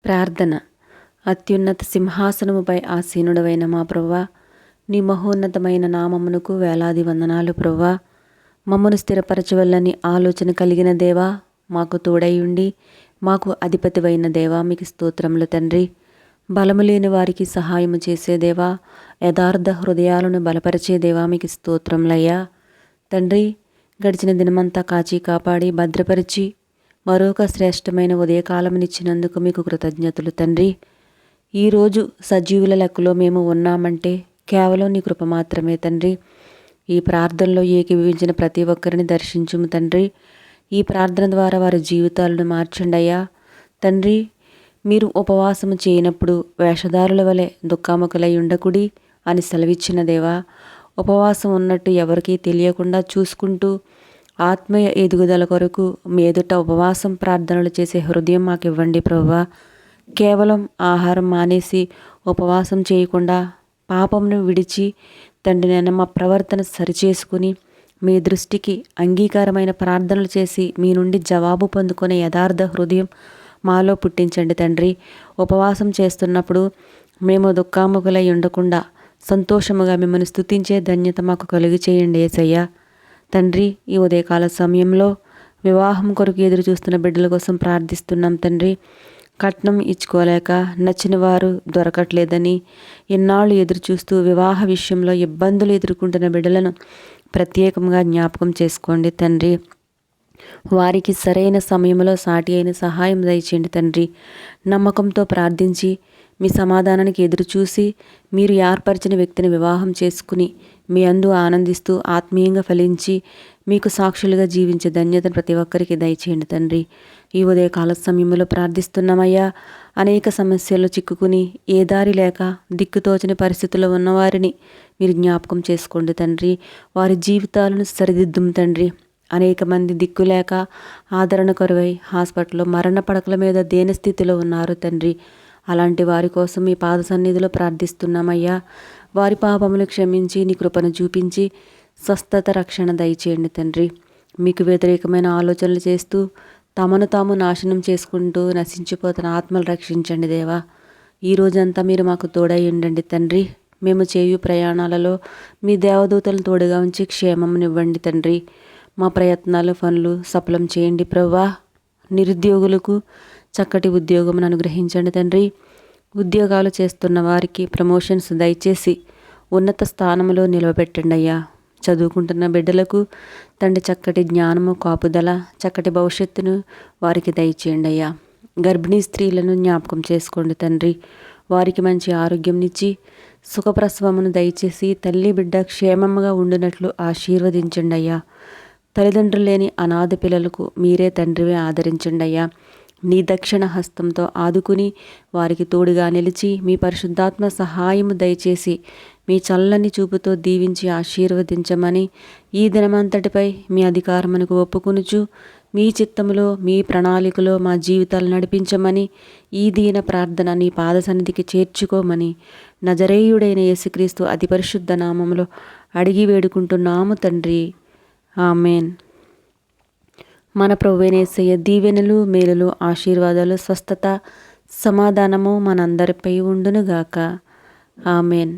ప్రార్థన. అత్యున్నత సింహాసనముపై ఆసీనుడవైన మా ప్రభువా, నీ మహోన్నతమైన నామమునకు వేలాది వందనాలు ప్రభువా. మమ్మను స్థిరపరచవల్లని ఆలోచన కలిగిన దేవా, మాకు తోడైయుండి మాకు అధిపతివైన దేవా, మీకు స్తోత్రములు తండ్రి. బలము లేని వారికి సహాయము చేసే దేవా, యథార్థ హృదయాలను బలపరిచే దేవా, మీకు స్తోత్రములయ్యా. తండ్రి, గడిచిన దినమంతా కాచి కాపాడి భద్రపరిచి మరొక శ్రేష్టమైన ఉదయకాలమునిచ్చినందుకు మీకు కృతజ్ఞతలు తండ్రి. ఈరోజు సజీవుల లెక్కలో మేము ఉన్నామంటే కేవలం నీ కృప మాత్రమే తండ్రి. ఈ ప్రార్థనలో ఏకీభవించిన ప్రతి ఒక్కరిని దర్శించుము తండ్రి. ఈ ప్రార్థన ద్వారా వారి జీవితాలను మార్చండి అయ్యా. తండ్రి, మీరు ఉపవాసము చేయనప్పుడు వేషధారుల వలె దుఃఖాముఖులై ఉండకుడి అని సెలవిచ్చిన దేవా, ఉపవాసం ఉన్నట్టు ఎవరికీ తెలియకుండా చూసుకుంటూ ఆత్మీయ ఎదుగుదల కొరకు మీ ఎదుట ఉపవాసం ప్రార్థనలు చేసే హృదయం మాకు ఇవ్వండి ప్రభువా. కేవలం ఆహారం మానేసి ఉపవాసం చేయకుండా పాపమును విడిచి తండ్రి నేను మా ప్రవర్తన సరిచేసుకుని మీ దృష్టికి అంగీకారమైన ప్రార్థనలు చేసి మీ నుండి జవాబు పొందుకునే యథార్థ హృదయం మాలో పుట్టించండి తండ్రి. ఉపవాసం చేస్తున్నప్పుడు మేము దుఃఖాముఖులై ఉండకుండా సంతోషముగా మిమ్మల్ని స్తుతించే ధన్యత మాకు కలుగు చేయండి యేసయ్యా. తండ్రి, ఈ ఉదయకాల సమయంలో వివాహం కొరకు ఎదురు చూస్తున్న బిడ్డల కోసం ప్రార్థిస్తున్నాం తండ్రి. కట్నం ఇచ్చుకోలేక నచ్చిన వారు దొరకట్లేదని ఎన్నాళ్ళు ఎదురు చూస్తూ వివాహ విషయంలో ఇబ్బందులు ఎదుర్కొంటున్న బిడ్డలను ప్రత్యేకంగా జ్ఞాపకం చేసుకోండి తండ్రి. వారికి సరైన సమయంలో సాటి అయిన సహాయం దయచేయండి తండ్రి. నమ్మకంతో ప్రార్థించి మీ సమాధానానికి ఎదురు చూసి మీరు ఏర్పరిచిన వ్యక్తిని వివాహం చేసుకుని మీ అందు ఆనందిస్తూ ఆత్మీయంగా ఫలించి మీకు సాక్షులుగా జీవించే ధన్యతను ప్రతి ఒక్కరికి దయచేయండి తండ్రి. ఈ ఉదయకాల సమయంలో ప్రార్థిస్తున్నామయ్యా. అనేక సమస్యల్లో చిక్కుకుని ఏ దారి లేక దిక్కుతోచని పరిస్థితుల్లో ఉన్నవారిని మీరు జ్ఞాపకం చేసుకోండి తండ్రి. వారి జీవితాలను సరిదిద్దుము తండ్రి. అనేక మంది దిక్కులేక ఆదరణ కరువై హాస్పిటల్లో మరణ పడకల మీద దేనస్థితిలో ఉన్నారు తండ్రి. అలాంటి వారి కోసం మీ పాద సన్నిధిలో ప్రార్థిస్తున్నామయ్యా. వారి పాపములు క్షమించి నీ కృపను చూపించి స్వస్థత రక్షణ దయచేయండి తండ్రి. మీకు వ్యతిరేకమైన ఆలోచనలు చేస్తూ తమను తాము నాశనం చేసుకుంటూ నశించిపోతున్న ఆత్మలు రక్షించండి దేవా. ఈ రోజంతా మీరు మాకు తోడై ఉండండి తండ్రి. మేము చేయు ప్రయాణాలలో మీ దేవదూతలను తోడుగా ఉంచి క్షేమమునివ్వండి తండ్రి. మా ప్రయత్నాలు పనులు సఫలం చేయండి ప్రభువా. నిరుద్యోగులకు చక్కటి ఉద్యోగమును అనుగ్రహించండి తండ్రి. ఉద్యోగాలు చేస్తున్న వారికి ప్రమోషన్స్ దయచేసి ఉన్నత స్థానంలో నిలవబెట్టండి అయ్యా. చదువుకుంటున్న బిడ్డలకు తండ్రి చక్కటి జ్ఞానము, కాపుదల, చక్కటి భవిష్యత్తును వారికి దయచేయండి అయ్యా. గర్భిణీ స్త్రీలను జ్ఞాపకం చేసుకోండి తండ్రి. వారికి మంచి ఆరోగ్యంనిచ్చి సుఖప్రసవమును దయచేసి తల్లి బిడ్డ క్షేమంగా ఉండినట్లు ఆశీర్వదించండి అయ్యా. తల్లిదండ్రులు లేని అనాథ పిల్లలకు మీరే తండ్రివే ఆదరించండి అయ్యా. నీ దక్షిణ హస్తంతో ఆదుకుని వారికి తోడుగా నిలిచి మీ పరిశుద్ధాత్మ సహాయము దయచేసి మీ చల్లని చూపుతో దీవించి ఆశీర్వదించమని ఈ దినమంతటిపై మీ అధికారమునకు ఒప్పుకొనుచు మీ చిత్తములో మీ ప్రణాళికలో మా జీవితాలు నడిపించమని ఈ దీన ప్రార్థన నీ పాద సన్నిధికి చేర్చుకోమని నజరేయుడైన యేసుక్రీస్తు అతి పరిశుద్ధ నామములో అడిగి వేడుకుంటున్నాము తండ్రి. ఆమెన్. మన ప్రభువైన యేసయ్య దీవెనలు, మేలులు, ఆశీర్వాదాలు, స్వస్థత, సమాధానము మనందరిపై ఉండునుగాక. ఆమెన్.